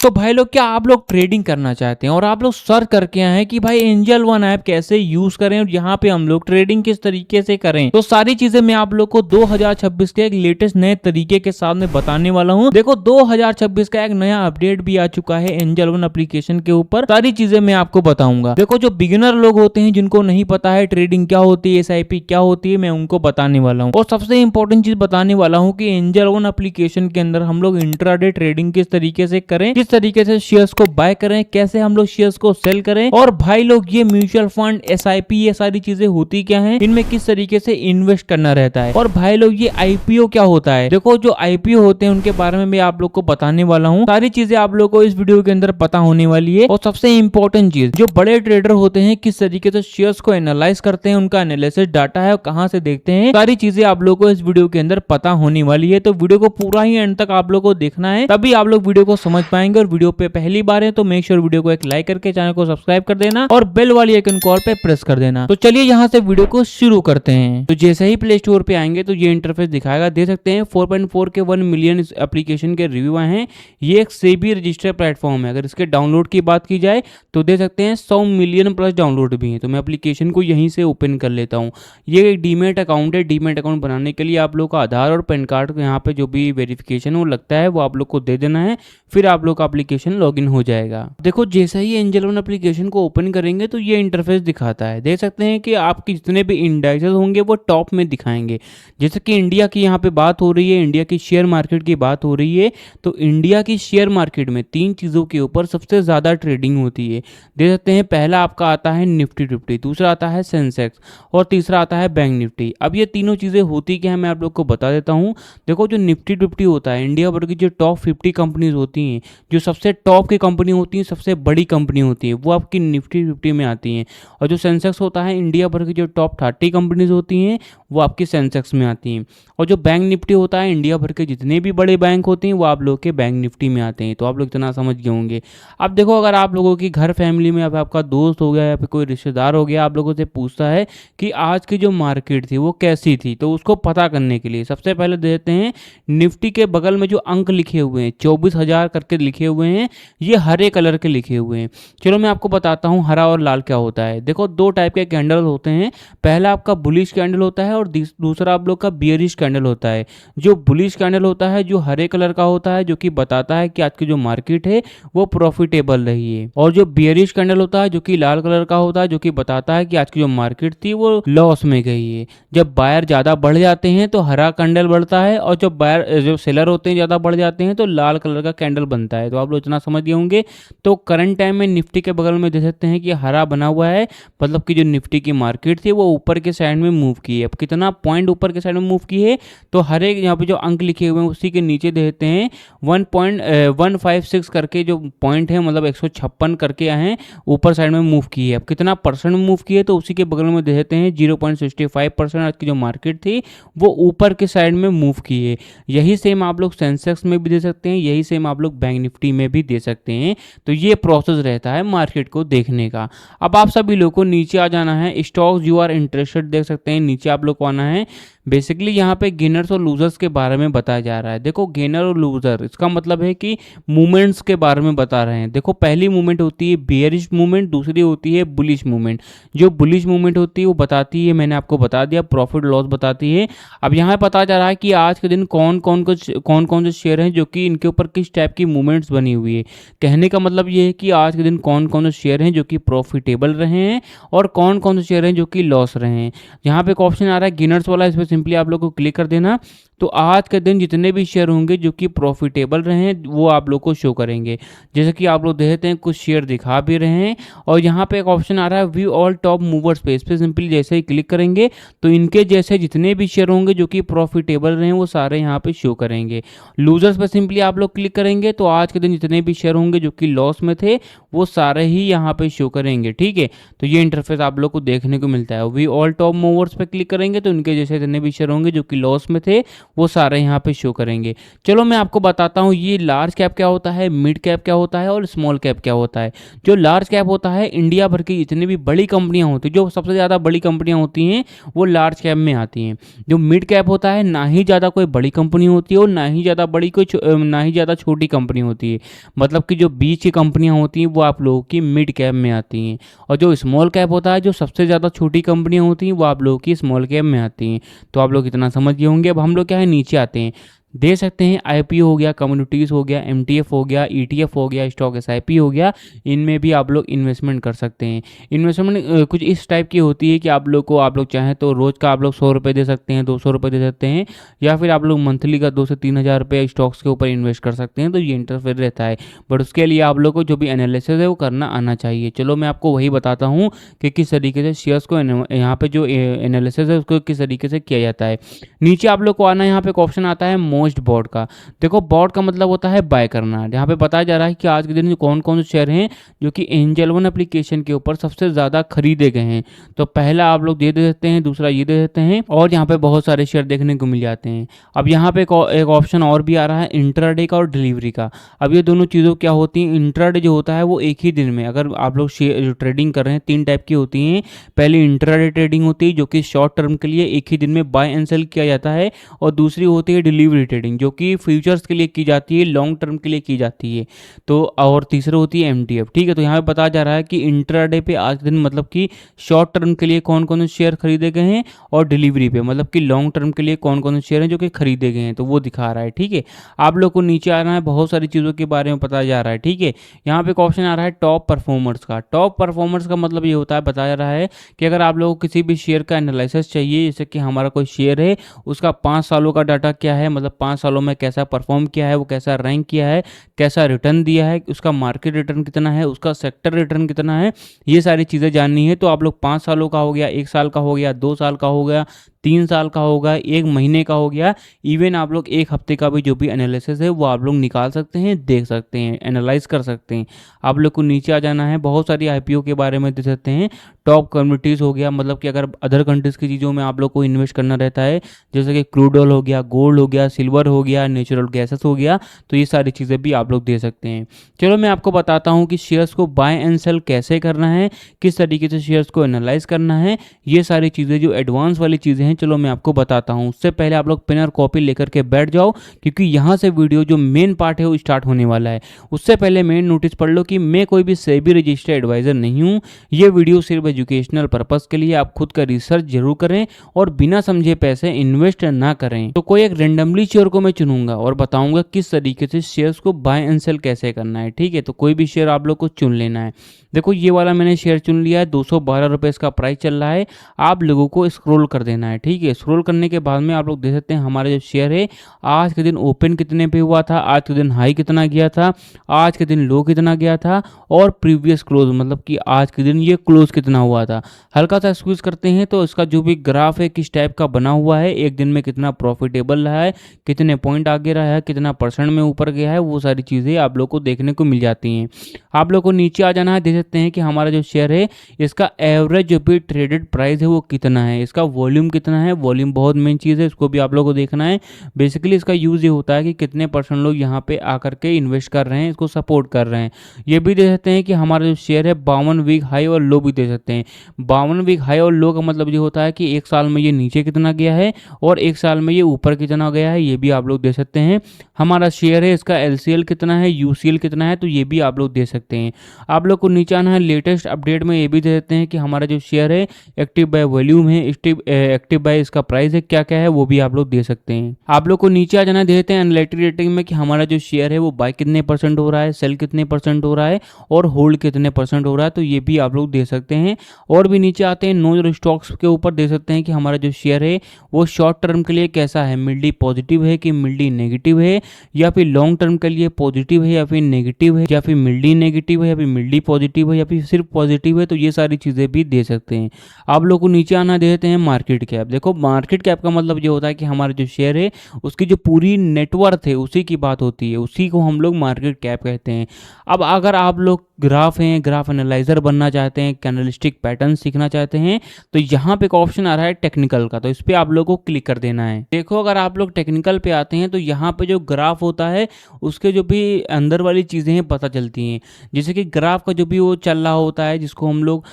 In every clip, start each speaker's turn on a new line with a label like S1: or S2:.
S1: तो भाई लोग क्या आप लोग ट्रेडिंग करना चाहते हैं और आप लोग सर्च करके आए हैं कि भाई एंजल वन ऐप कैसे यूज करें और यहाँ पे हम लोग ट्रेडिंग किस तरीके से करें, तो सारी चीजें मैं आप लोग को 2026 के एक लेटेस्ट नए तरीके के साथ में बताने वाला हूँ। देखो 2026 का एक नया अपडेट भी आ चुका है एंजल वन एप्लीकेशन के ऊपर, सारी चीजें मैं आपको बताऊंगा। देखो जो बिगिनर लोग होते हैं जिनको नहीं पता है ट्रेडिंग क्या होती है, SIP क्या होती है, मैं उनको बताने वाला हूँ। और सबसे इंपॉर्टेंट चीज बताने वाला हूँ कि एंजल वन एप्लीकेशन के अंदर हम लोग इंट्राडे ट्रेडिंग किस तरीके से करें, किस तरीके से शेयर्स को बाय करें, कैसे हम लोग शेयर्स को सेल करें, और भाई लोग ये म्यूचुअल फंड SIP ये सारी चीजें होती क्या हैं, इनमें किस तरीके से इन्वेस्ट करना रहता है, और भाई लोग ये IPO क्या होता है। देखो जो IPO होते हैं उनके बारे में मैं आप लोग को बताने वाला हूँ। सारी चीजें आप लोग को इस वीडियो के अंदर पता होने वाली है। और सबसे इंपॉर्टेंट चीज, जो बड़े ट्रेडर होते हैं किस तरीके से शेयर्स को एनालाइज करते हैं, उनका एनालिसिस डाटा है कहां से देखते हैं, सारी चीजें आप लोग को इस वीडियो के अंदर पता होने वाली है। तो वीडियो को पूरा ही एंड तक आप लोग को देखना है, तभी आप लोग वीडियो को समझ पाएंगे। और वीडियो पे पहली बार है तो मेक श्योर वीडियो को एक लाइक करके चैनल को सब्सक्राइब कर देना और बेल वाली आइकन को ऑल पे प्रेस कर देना। तो चलिए यहाँ से वीडियो को शुरू करते हैं। तो जैसे ही प्ले स्टोर पे आएंगे तो ये इंटरफेस दिखाएगा, देख सकते हैं 4.4 के 1 मिलियन इस एप्लीकेशन के रिव्यू आए हैं। ये एक सेबी रजिस्टर्ड प्लेटफॉर्म है। अगर इसके डाउनलोड की बात की जाए तो देख सकते हैं 100 मिलियन प्लस डाउनलोड भी है। तो मैं एप्लीकेशन को यहीं से ओपन कर लेता हूँ। ये एक डीमेट अकाउंट है। डीमेट अकाउंट बनाने के लिए आप लोग का आधार और पैन कार्ड यहाँ पे जो भी वेरिफिकेशन वो लगता है वो आप लोग को दे देना है, फिर आप लोग का एप्लीकेशन लॉगिन हो जाएगा। देखो जैसे ही एंजल वन एप्लीकेशन को ओपन करेंगे तो ये इंटरफेस दिखाता है। देख सकते हैं कि आपके जितने भी इंडाइसेस होंगे वो टॉप में दिखाएंगे। जैसे कि इंडिया की यहाँ पे बात हो रही है, इंडिया की शेयर मार्केट की बात हो रही है, तो इंडिया की शेयर मार्केट में 3 चीज़ों के ऊपर सबसे ज़्यादा ट्रेडिंग होती है। देख सकते हैं पहला आपका आता है निफ्टी 50, दूसरा आता है सेंसेक्स और तीसरा आता है बैंक निफ्टी। अब ये तीनों चीज़ें होती क्या है मैं आप लोग को बता देता हूँ। देखो जो निफ्टी 50 होता है, इंडिया भर की जो टॉप 50 कंपनीज होती हैं, जो सबसे टॉप की कंपनी होती हैं, सबसे बड़ी कंपनी होती है, वो आपकी निफ्टी 50 में आती हैं। और जो सेंसेक्स होता है, इंडिया भर की जो टॉप 30 कंपनीज होती हैं वो आपकी सेंसेक्स में आती हैं। और जो बैंक निफ्टी होता है, इंडिया भर के जितने भी बड़े बैंक होते हैं वो आप लोग के बैंक निफ्टी में आते हैं। तो आप लोग इतना समझ गए होंगे। अब देखो अगर आप लोगों की घर फैमिली में अब आपका दोस्त हो गया या फिर कोई रिश्तेदार हो गया, आप लोगों से पूछता है कि आज की जो मार्केट थी वो कैसी थी, तो उसको पता करने के लिए सबसे पहले देते हैं निफ्टी के बगल में जो अंक लिखे हुए हैं 24,000 करके लिखे हुए हैं, ये हरे कलर के लिखे हुए हैं। चलो मैं आपको बताता हूँ हरा और लाल क्या होता है। देखो 2 टाइप के कैंडल होते हैं। पहला आपका बुलिश कैंडल होता है और दूसरा आप लोग का बियरिश कैंडल होता है। जो बुलिश कैंडल होता है जो हरे कलर का होता है, जो कि बताता है कि आज की जो मार्केट है वो प्रॉफिटेबल रही है। और जो बियरिश कैंडल होता है जो कि लाल कलर का होता है, जो कि बताता है कि आज की जो मार्केट थी वो लॉस में गई है। जब बायर ज्यादा बढ़ जाते हैं तो हरा कैंडल बढ़ता है, और जब बायर जो सेलर होते हैं ज्यादा बढ़ जाते हैं तो लाल कलर का कैंडल बनता है। तो आप लोग इतना समझ गए होंगे। तो करंट टाइम में निफ्टी के बगल में देख सकते हैं कि हरा बना हुआ है, मतलब कि जो निफ्टी की मार्केट थी वो ऊपर के साइड में मूव की है। अब कितना पॉइंट ऊपर के साइड में मूव की है, तो हर एक यहाँ पे जो अंक लिखे हुए हैं उसी के नीचे देते हैं 1.156 करके जो पॉइंट है, मतलब 156 करके हैं ऊपर साइड में मूव की है। अब कितना परसेंट मूव की है, तो उसी के बगल में देते हैं 0.65% आज की जो मार्केट थी वो ऊपर के साइड में मूव की है। यही सेम आप लोग सेंसेक्स में भी दे सकते हैं, यही सेम आप लोग बैंक निफ्टी में भी दे सकते हैं। तो ये प्रोसेस रहता है मार्केट को देखने का। अब आप सभी लोग को नीचे आ जाना है, स्टॉक्स यू आर इंटरेस्टेड देख सकते हैं, नीचे आप लोग को आना है। बेसिकली यहाँ पे गेनर्स और लूजर्स के बारे में बताया जा रहा है। देखो गेनर और लूजर इसका मतलब है कि मूवमेंट्स के बारे में बता रहे हैं। देखो पहली मूवमेंट होती है बियरिश मूवमेंट, दूसरी होती है बुलिश मूवमेंट। जो बुलिश मूवमेंट होती है वो बताती है, मैंने आपको बता दिया, प्रॉफिट लॉस बताती है। अब यहाँ पता जा रहा है कि आज के दिन कौन कौन से शेयर हैं जो कि इनके ऊपर किस टाइप की मूवमेंट्स बनी हुई है। कहने का मतलब ये है कि आज के दिन कौन कौन से शेयर हैं जो कि प्रॉफिटेबल रहे हैं और कौन कौन से शेयर हैं जो कि लॉस रहे हैं। यहाँ पे एक ऑप्शन आ रहा है गेनर्स वाला, इस पर सिंपली आप लोग को क्लिक कर देना। तो आज के दिन जितने भी शेयर होंगे जो कि प्रॉफिटेबल रहे हैं वो आप लोग को शो करेंगे। जैसे कि आप लोग देखते हैं कुछ शेयर दिखा भी रहे हैं। और यहाँ पे एक ऑप्शन आ रहा है व्यू ऑल टॉप मूवर्स पे, इस पे सिंपली जैसे ही क्लिक करेंगे तो इनके जैसे जितने भी शेयर होंगे जो कि प्रॉफिटेबल रहे हैं वो सारे यहाँ पे शो करेंगे। लूजर्स पे सिंपली आप लोग क्लिक करेंगे तो आज के दिन जितने भी शेयर होंगे जो कि लॉस में थे वो सारे ही यहाँ पे शो करेंगे। ठीक है, तो ये इंटरफेस आप लोग को देखने को मिलता है। व्यू ऑल टॉप मूवर्स पे क्लिक करेंगे तो इनके जैसे जितने भी शेयर होंगे जो कि लॉस में थे वो सारे यहाँ पे शो करेंगे। चलो मैं आपको बताता हूँ ये लार्ज कैप क्या होता है, मिड कैप क्या होता है और स्मॉल कैप क्या होता है। जो लार्ज कैप होता है, इंडिया भर की जितनी भी बड़ी कंपनियां होती हैं, जो सबसे ज़्यादा बड़ी कंपनियां होती हैं वो लार्ज कैप में आती हैं। जो मिड कैप होता है, ना ही ज़्यादा कोई बड़ी कंपनी होती है और ना ही ज़्यादा बड़ी कोई ना ही ज़्यादा छोटी कंपनी होती है। मतलब कि जो बीच की कंपनियां होती हैं वो आप लोगों की मिड कैप में आती हैं। और जो स्मॉल कैप होता है, जो सबसे ज़्यादा छोटी कंपनियां होती हैं वो आप लोगों की स्मॉल कैप में आती हैं। तो आप लोग इतना समझ गए होंगे। अब हम लोग क्या है नीचे आते हैं, दे सकते हैं आईपीओ हो गया, कम्युनिटीज़ हो गया, एमटीएफ हो गया, ईटीएफ हो गया, स्टॉक एसआईपी हो गया, इनमें भी आप लोग इन्वेस्टमेंट कर सकते हैं। इन्वेस्टमेंट कुछ इस टाइप की होती है कि आप लोग चाहें तो रोज़ का आप लोग 100 रुपये दे सकते हैं, 200 रुपये दे सकते हैं, या फिर आप लोग मंथली का 2 से 3 हज़ार रुपये स्टॉक्स के ऊपर इन्वेस्ट कर सकते हैं। तो ये इंटरफेयर रहता है, बट उसके लिए आप लोग को जो भी एनालिसिस है वो करना आना चाहिए। चलो मैं आपको वही बताता हूँ कि किस तरीके से शेयर्स को यहाँ पे जो एनालिसिस है उसको किस तरीके से किया जाता है। नीचे आप लोग को आना, यहाँ पे एक ऑप्शन आता है मोस्ट बॉट का। देखो बॉट का मतलब होता है बाय करना। यहाँ पे बताया जा रहा है कि आज के दिन कौन कौन से शेयर हैं जो कि एंजल वन एप्लीकेशन के ऊपर सबसे ज़्यादा खरीदे गए हैं। तो पहला आप लोग दे देते हैं, दूसरा ये दे देते हैं, और यहाँ पे बहुत सारे शेयर देखने को मिल जाते हैं। अब यहाँ पे एक ऑप्शन और भी आ रहा है इंट्राडे का और डिलीवरी का। अब ये दोनों चीज़ों क्या होती हैं, इंट्राडे जो होता है वो एक ही दिन में, अगर आप लोग शेयर ट्रेडिंग कर रहे हैं, 3 टाइप की होती हैं। पहली इंट्राडे ट्रेडिंग होती है जो कि शॉर्ट टर्म के लिए एक ही दिन में बाय एंड सेल किया जाता है, और दूसरी होती है डिलीवरी ट्रेडिंग जो कि फ्यूचर्स के लिए की जाती है, लॉन्ग टर्म के लिए की जाती है। तो और तीसरी होती है एमटीएफ। ठीक है, तो यहाँ पे बताया जा रहा है कि इंट्राडे पे आज के दिन मतलब कि शॉर्ट टर्म के लिए कौन कौन से शेयर खरीदे गए हैं, और डिलीवरी पे मतलब कि लॉन्ग टर्म के लिए कौन कौन से शेयर हैं जो कि खरीदे गए हैं, तो वो दिखा रहा है। ठीक है, आप लोग को नीचे आना है, बहुत सारी चीज़ों के बारे में बताया जा रहा है। ठीक है, यहाँ पे एक ऑप्शन आ रहा है टॉप परफॉर्मर्स का। टॉप परफॉर्मर्स का मतलब ये होता है, बताया जा रहा है कि अगर आप लोगों को किसी भी शेयर का एनालिसिस चाहिए, जैसे कि हमारा कोई शेयर है उसका 5 सालों का डाटा क्या है, मतलब 5 सालों में कैसा परफॉर्म किया है, वो कैसा रैंक किया है, कैसा रिटर्न दिया है, उसका मार्केट रिटर्न कितना है, उसका सेक्टर रिटर्न कितना है, ये सारी चीज़ें जाननी है। तो आप लोग 5 सालों का हो गया, 1 साल का हो गया, 2 साल का हो गया, 3 साल का होगा, 1 महीने का हो गया, इवन आप लोग 1 हफ्ते का भी जो भी एनालिसिस है वो आप लोग निकाल सकते हैं, देख सकते हैं, एनालाइज कर सकते हैं। आप लोग को नीचे आ जाना है, बहुत सारी आईपीओ के बारे में दे सकते हैं। टॉप कम्युनिटीज़ हो गया, मतलब कि अगर अदर कंट्रीज़ की चीज़ों में आप लोग को इन्वेस्ट करना रहता है, जैसे कि क्रूड ऑयल हो गया, गोल्ड हो गया, सिल्वर हो गया, नेचुरल गैसेस हो गया, तो ये सारी चीज़ें भी आप लोग दे सकते हैं। चलो मैं आपको बताता हूँ कि शेयर्स को बाय एंड सेल कैसे करना है, किस तरीके से शेयर्स को एनालाइज करना है, ये सारी चीज़ें जो एडवांस वाली चीज़ें हैं, चलो मैं आपको बताता हूँ। उससे पहले आप लोग पेन और कॉपी लेकर के बैठ जाओ, क्योंकि यहाँ से वीडियो जो मेन पार्ट है वो स्टार्ट होने वाला है। उससे पहले मेन नोटिस पढ़ लो कि मैं कोई भी सेबी रजिस्टर्ड एडवाइज़र नहीं हूँ। ये वीडियो सिर्फ एजुकेशनल पर्पज़ के लिए, आप खुद का रिसर्च जरूर करें और बिना समझे पैसे इन्वेस्ट ना करें। तो कोई एक रेंडमली शेयर को मैं चुनूंगा और बताऊंगा किस तरीके से शेयर्स को बाय एंड सेल कैसे करना है। ठीक है, तो कोई भी शेयर आप लोग को चुन लेना है। देखो ये वाला मैंने शेयर चुन लिया है, 212 रुपये इसका प्राइस चल रहा है। आप लोगों को स्क्रॉल कर देना है। ठीक है, स्क्रॉल करने के बाद में आप लोग देख सकते हैं हमारा जो शेयर है आज के दिन ओपन कितने पे हुआ था, आज के दिन हाई कितना गया था, आज के दिन लो कितना गया था, और प्रीवियस क्लोज मतलब कि आज के दिन ये क्लोज कितना हुआ था। हल्का सा स्क्वीज करते हैं तो इसका जो भी ग्राफ है किस टाइप का बना हुआ है, एक दिन में कितना प्रॉफिटेबल रहा है, कितने पॉइंट आगे रहा है, कितना परसेंट में ऊपर गया है, वो सारी चीज़ें आप लोग को देखने को मिल जाती हैं। आप लोग को नीचे आ जाना है, देख सकते हैं कि हमारा जो शेयर है इसका एवरेज जो भी ट्रेडेड प्राइस है वो कितना है, इसका वॉल्यूम कितना है। वॉल्यूम बहुत मेन चीज़ है, इसको भी आप लोग को देखना है। बेसिकली इसका यूज़ ये होता है कि कितने परसेंट लोग यहाँ पे आकर के इन्वेस्ट कर रहे हैं, इसको सपोर्ट कर रहे हैं। ये भी दे सकते हैं कि हमारा जो शेयर है 52 वीक हाई और लो भी दे सकते हैं। 52 वीक हाई और लो का मतलब ये होता है कि एक साल में ये नीचे कितना गया है और एक साल में ये ऊपर कितना गया है, ये भी आप लोग दे सकते हैं। हमारा शेयर है इसका एलसीएल कितना है, यूसीएल कितना है, तो ये भी आप लोग दे सकते हैं। आप लोग को नीचे आना है, लेटेस्ट अपडेट में ये भी दे देते हैं कि हमारा जो शेयर है एक्टिव बाय वॉल्यूम है, एक्टिव बाय इसका प्राइस है क्या क्या है, वो भी आप लोग दे सकते हैं। आप लोग को नीचे आ जाना, देते हैं एनालिटिक रेटिंग में कि हमारा जो शेयर है वो बाय कितने परसेंट हो रहा है, सेल कितने परसेंट हो रहा है और होल्ड कितने परसेंट हो रहा है, तो ये भी आप लोग दे सकते हैं। और भी नीचे आते हैं नो स्टॉक्स के ऊपर, दे सकते हैं कि हमारा जो शेयर है वो शॉर्ट टर्म के लिए कैसा है, मिल्डी पॉजिटिव है कि मिल्डी नेगेटिव है, या फिर लॉन्ग टर्म के लिए पॉजिटिव है या फिर नेगेटिव है, या फिर मिल्डी नेगेटिव है या फिर मिल्डी पॉजिटिव है या फिर सिर्फ पॉजिटिव है, तो ये सारी चीज़ें भी दे सकते हैं। आप लोग को नीचे आना, देते हैं मार्केट कैप। देखो मार्केट कैप का मतलब ये होता है कि हमारा जो शेयर है उसकी जो पूरी नेटवर्थ है उसी की बात होती है, उसी को हम लोग मार्केट कैप कहते हैं। अब अगर आप लोग ग्राफ हैं, ग्राफ एनालाइजर बनना चाहते हैं, कैंडलस्टिक पैटर्न सीखना चाहते हैं, तो यहाँ पे एक ऑप्शन आ रहा है टेक्निकल का, तो इस पर आप लोग को क्लिक कर देना है। देखो अगर आप लोग टेक्निकल पे आते हैं तो यहाँ पे जो ग्राफ होता है उसके जो भी अंदर वाली चीज़ें हैं पता चलती हैं। जैसे कि ग्राफ का जो भी वो चल रहा होता है, जिसको हम लोग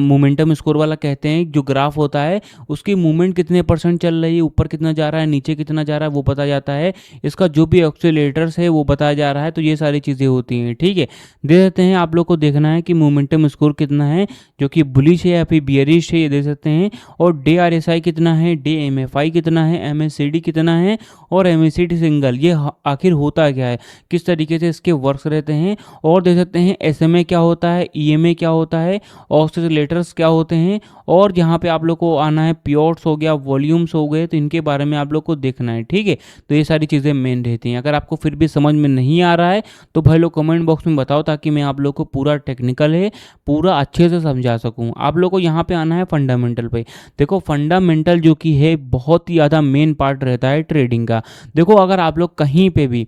S1: मोमेंटम स्कोर वाला कहते हैं, जो ग्राफ होता है उसकी मूवमेंट कितने % चल रही है, ऊपर कितना जा रहा है, नीचे कितना जा रहा है, वो पता जाता है। इसका जो भी ऑक्सीलेटर्स है वो बताया जा रहा है, तो ये सारी चीज़ें होती हैं। ठीक है, दे देते हैं आप लोग को देखना है कि मोमेंटम स्कोर कितना है, जो कि बुलिश है या फिर बियरिश है, ये दे सकते हैं। और डे RSI कितना है, डे MFI कितना है, MACD कितना है, और MACD सिंगल, ये आखिर होता क्या है, किस तरीके से इसके वर्क्स रहते हैं। और दे सकते हैं SMA क्या होता है, EMA क्या होता है, ऑक्सीलेटर्स क्या होते हैं। और यहाँ पे आप लोग को आना है प्योर्स हो गया, वॉल्यूम्स हो गए, तो इनके बारे में आप लोग को देखना है। ठीक है, तो ये सारी चीज़ें मेन रहती हैं। अगर आपको फिर भी समझ में नहीं आ रहा है तो भाई लोग कमेंट बॉक्स में बताओ, ताकि मैं आप लोग को पूरा टेक्निकल है पूरा अच्छे से समझा सकूं। आप लोग को यहाँ पे आना है फंडामेंटल पे। देखो फंडामेंटल जो कि है बहुत ही ज़्यादा मेन पार्ट रहता है ट्रेडिंग का। देखो अगर आप लोग कहीं पे भी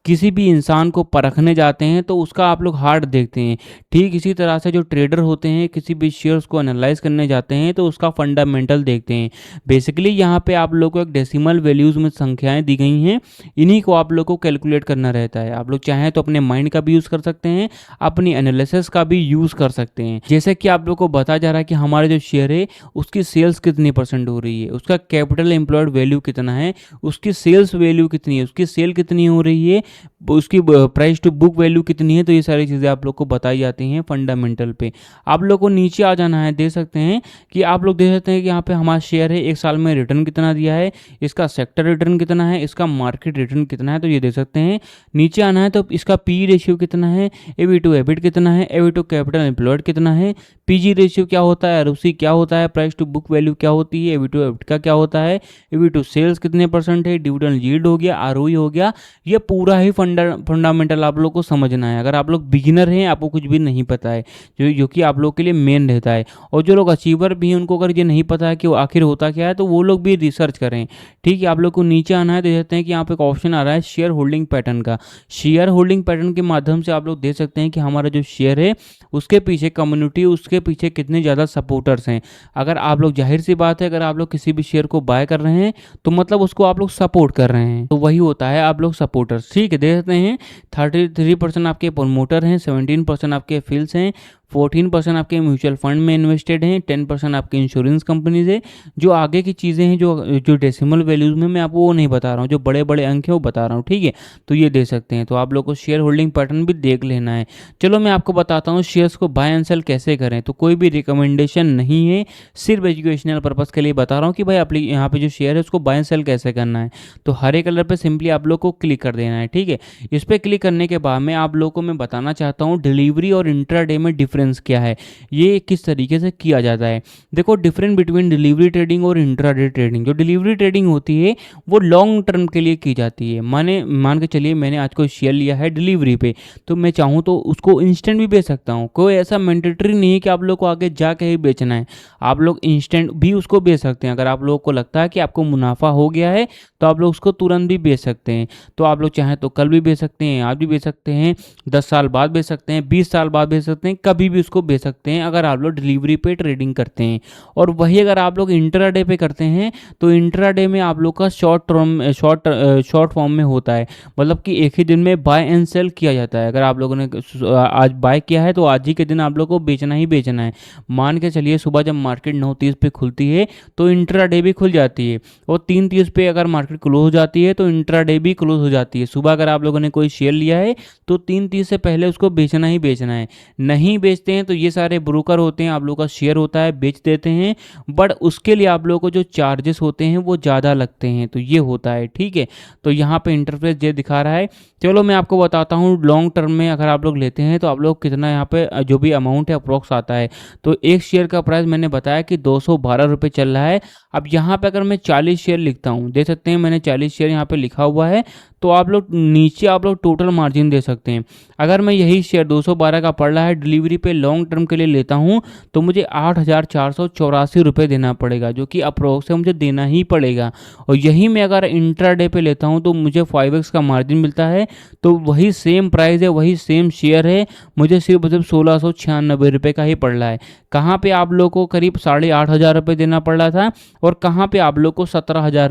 S1: किसी भी इंसान को परखने जाते हैं तो उसका आप लोग हार्ट देखते हैं, ठीक इसी तरह से जो ट्रेडर होते हैं किसी भी शेयर्स को एनालाइज करने जाते हैं तो उसका फंडामेंटल देखते हैं। बेसिकली यहाँ पे आप लोग को एक डेसिमल वैल्यूज़ में संख्याएं दी गई हैं, इन्हीं को आप लोग को कैलकुलेट करना रहता है। आप लोग चाहें तो अपने माइंड का भी यूज़ कर सकते हैं, अपनी एनालिसिस का भी यूज़ कर सकते हैं। जैसे कि आप लोग को बताया जा रहा है कि हमारे जो शेयर है उसकी सेल्स कितनी % हो रही है, उसका कैपिटल एम्प्लॉयड वैल्यू कितना है, उसकी सेल्स वैल्यू कितनी है, उसकी सेल कितनी हो रही है, उसकी प्राइस टू बुक वैल्यू कितनी है। तो ये सारी चीज़ें आप लोग को बताई जाती हैं फंडामेंटल पे। आप लोग को नीचे आ जाना है, दे सकते हैं कि आप लोग देख सकते हैं कि यहाँ पे हमारा शेयर है, एक साल में रिटर्न कितना दिया है, इसका सेक्टर रिटर्न कितना है, इसका मार्केट रिटर्न कितना है, तो ये दे सकते हैं। नीचे आना है तो इसका PE रेशियो कितना है, EV टू EBIT कितना है, EV टू कैपिटल एम्प्लॉयड कितना है, PG रेशियो क्या होता है, ROC क्या होता है, प्राइस टू बुक वैल्यू क्या होती है, EV टू EBIT का क्या होता है, EV टू सेल्स कितने % है, डिविडेंड यील्ड हो गया, ROE हो गया। ये पूरा ही फंडामेंटल आप लोग को समझना है। अगर आप लोग बिगिनर हैं, आपको कुछ भी नहीं पता है, जो कि आप लोग के लिए मेन रहता है। और जो लोग अचीवर भी हैं उनको अगर ये नहीं पता है कि वो आखिर होता क्या है, तो वो लोग भी रिसर्च करें। ठीक है, आप लोग को नीचे आना है, देख सकते हैं कि यहाँ पे एक ऑप्शन आ रहा है शेयर होल्डिंग पैटर्न का। शेयर होल्डिंग पैटर्न के माध्यम से आप लोग देख सकते हैं कि हमारा जो शेयर है उसके पीछे कम्युनिटी, उसके पीछे कितने ज़्यादा सपोर्टर्स हैं। अगर आप लोग, जाहिर सी बात है, अगर आप लोग किसी भी शेयर को बाय कर रहे हैं तो मतलब उसको आप लोग सपोर्ट कर रहे हैं, तो वही होता है आप लोग सपोर्टर्स। ठीक है, देख सकते हैं 33% आपके प्रमोटर हैं, 17% आपके फील्ड्स हैं, 14% आपके म्यूचुअल फंड में इन्वेस्टेड हैं, 10% आपके इंश्योरेंस कंपनीज है। जो आगे की चीज़ें हैं, जो डेसिमल वैल्यूज़ में मैं आपको वो नहीं बता रहा हूँ, जो बड़े बड़े अंक हैं वो बता रहा हूँ। ठीक है, तो ये दे सकते हैं। तो आप लोग को शेयर होल्डिंग पैटर्न भी देख लेना है। चलो मैं आपको बताता हूँ शेयर्स को बाय एंड सेल कैसे करें। तो कोई भी रिकमेंडेशन नहीं है, सिर्फ एजुकेशनल पर्पज़ के लिए बता रहा हूँ कि भाई आप यहाँ पे जो शेयर है उसको बाय एंड सेल कैसे करना है। तो हरे कलर पर सिंपली आप लोग को क्लिक कर देना है। ठीक है, इस पर क्लिक करने के बाद मैं आप लोग को मैं बताना चाहता हूँ डिलीवरी और इंट्राडे में डिफरेंस क्या है, ये किस तरीके से किया जाता है। देखो डिफरेंस बिटवीन डिलीवरी ट्रेडिंग और इंट्राडे ट्रेडिंग। जो डिलीवरी ट्रेडिंग होती है वो लॉन्ग टर्म के लिए की जाती है। मान के चलिए मैंने आज कोई शेयर लिया है डिलीवरी पे, तो मैं चाहूँ तो उसको इंस्टेंट भी बेच सकता हूँ। कोई ऐसा मैंडेटरी नहीं है कि आप लोग को आगे जाके ही बेचना है, आप लोग इंस्टेंट भी उसको बेच सकते हैं। अगर आप लोगों को लगता है कि आपको मुनाफा हो गया है तो आप लोग उसको तुरंत भी बेच सकते हैं। तो आप लोग चाहें तो कल भी बेच सकते हैं, आज भी बेच सकते हैं, 10 साल बाद बेच सकते हैं, 20 साल बाद बेच सकते हैं, कभी भी उसको बेच सकते हैं अगर आप लोग डिलीवरी पे ट्रेडिंग करते हैं। और वही अगर आप लोग इंट्राडे पे करते हैं तो इंट्राडे में आप लोग का शॉर्ट फॉर्म में होता है, मतलब कि एक ही दिन में बाय एंड सेल किया जाता है। अगर आप लोगों ने आज बाय किया है तो आज ही के दिन आप लोग को बेचना ही बेचना है। मान के चलिए सुबह जब मार्केट 9:30 पे खुलती है तो इंट्राडे भी खुल जाती है, और 3:30 पे अगर मार्केट क्लोज हो जाती है तो इंट्राडे भी क्लोज हो जाती है। सुबह अगर आप लोगों ने कोई शेयर लिया है तो 3:30 से पहले उसको बेचना ही बेचना है। नहीं बेचते हैं तो ये सारे ब्रोकर होते हैं, आप लोगों का शेयर होता है, बेच देते हैं, बट उसके लिए आप लोगों को जो चार्जेस होते हैं वो ज़्यादा लगते हैं। तो ये होता है। ठीक है, तो यहाँ पे इंटरफेस ये दिखा रहा है। चलो मैं आपको बताता हूँ लॉन्ग टर्म में अगर आप लोग लेते हैं तो आप लोग कितना यहाँ पे जो भी अमाउंट है अप्रोक्स आता है। तो एक शेयर का प्राइस मैंने बताया कि 212 रुपये चल रहा है। अब यहाँ पे अगर मैं 40 शेयर लिखता हूँ, देख सकते हैं मैंने 40 शेयर यहाँ पे लिखा हुआ है, तो आप लोग नीचे आप लोग टोटल मार्जिन दे सकते हैं। अगर मैं यही शेयर 212 का पड़ रहा है डिलीवरी पे लॉन्ग टर्म के लिए लेता हूँ तो मुझे 8,484 रुपये देना पड़ेगा, जो कि अप्रोक्स से मुझे देना ही पड़ेगा। और यही मैं अगर इंट्राडे पे लेता हूँ तो मुझे 5x का मार्जिन मिलता है, तो वही सेम प्राइस है, वही सेम शेयर है, मुझे सिर्फ 1696 रुपये का ही पड़ रहा है। कहाँ पे आप लोग को करीब 8,500 रुपये देना पड़ रहा था और कहाँ पे आप लोग को 1700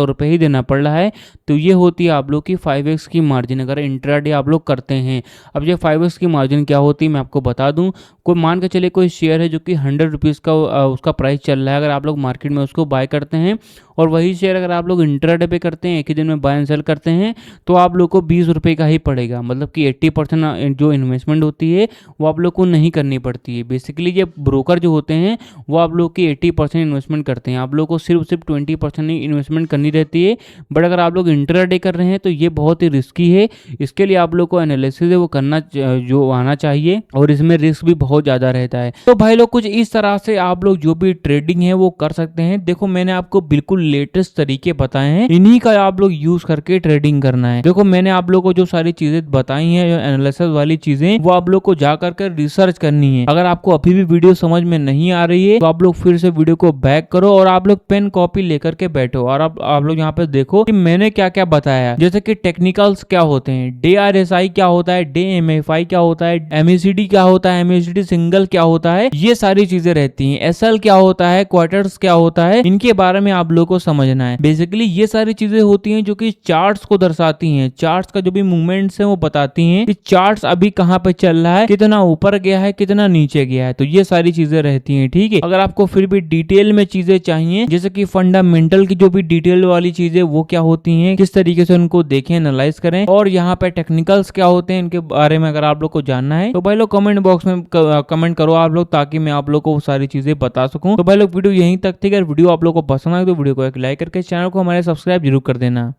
S1: रुपये ही देना पड़ रहा है। तो ये होती है आप लोग की 5x की मार्जिन अगर इंट्राडे आप लोग करते हैं। अब ये 5x की मार्जिन क्या होती है मैं आपको बता दूं। कोई मान के चले कोई शेयर है जो कि 100 रुपीज़ का उसका प्राइस चल रहा है, अगर आप लोग मार्केट में उसको बाय करते हैं और वही शेयर अगर आप लोग इंट्राडे पे करते हैं, एक ही दिन में बाय एंड सेल करते हैं, तो आप लोग को 20 रुपये का ही पड़ेगा। मतलब कि 80% जो इन्वेस्टमेंट होती है वो आप लोग को नहीं करनी पड़ती है। बेसिकली ये ब्रोकर जो होते हैं वो आप लोग की 80% इन्वेस्टमेंट करते हैं, आप लोग को सिर्फ 20% ही इन्वेस्टमेंट करनी रहती है। बट अगर आप लोग इंट्राडे कर रहे हैं तो ये बहुत ही रिस्की है, इसके लिए आप लोग को एनालिसिस है वो करना जो आना चाहिए और इसमें रिस्क भी बहुत ज़्यादा रहता है। तो भाई लोग कुछ इस तरह से आप लोग जो भी ट्रेडिंग है वो कर सकते हैं। देखो मैंने आपको बिल्कुल लेटेस्ट तरीके बताए हैं, इन्हीं का आप लोग यूज करके ट्रेडिंग करना है। देखो मैंने आप लोग को जो सारी चीजें बताई हैं, जो एनालिसिस वाली चीजें, वो आप लोग को जा करके रिसर्च करनी है। अगर आपको अभी भी वीडियो समझ में नहीं आ रही है तो आप लोग फिर से वीडियो को बैक करो और आप लोग पेन कॉपी लेकर के बैठो और आप लोग यहाँ पे देखो कि मैंने क्या क्या बताया। जैसे कि टेक्निकल्स क्या होते हैं, DRSI क्या होता है, DMFI क्या होता है, MACD क्या होता है, MACD सिंगल क्या होता है, ये सारी चीजें रहती हैं। SL क्या होता है, क्वार्टर्स क्या होता है, इनके बारे में आप लोग को समझना है। बेसिकली ये सारी चीजें होती हैं जो कि चार्ट्स को दर्शाती हैं, चार्ट्स का जो भी मूवमेंट्स है वो बताती हैं कि चार्ट्स अभी कहाँ पे चल रहा है, कितना ऊपर गया है, कितना नीचे गया है। तो ये सारी चीजें रहती हैं, ठीक है। अगर आपको फिर भी डिटेल में चीजें चाहिए, जैसे कि फंडामेंटल की जो भी डिटेल वाली चीजें वो क्या होती हैं, किस तरीके से उनको देखें, एनालाइज करें, और यहाँ पे टेक्निकल्स क्या होते हैं इनके बारे में अगर आप लोग को जानना है तो भाई लोग कमेंट बॉक्स में कमेंट करो आप लोग, ताकि मैं आप लोग को वो सारी चीजें बता सकूं। तो भाई लोग वीडियो यहीं तक थी। अगर वीडियो आप लोग को पसंद आए तो वीडियो को एक लाइक करके चैनल को हमारे सब्सक्राइब जरूर कर देना।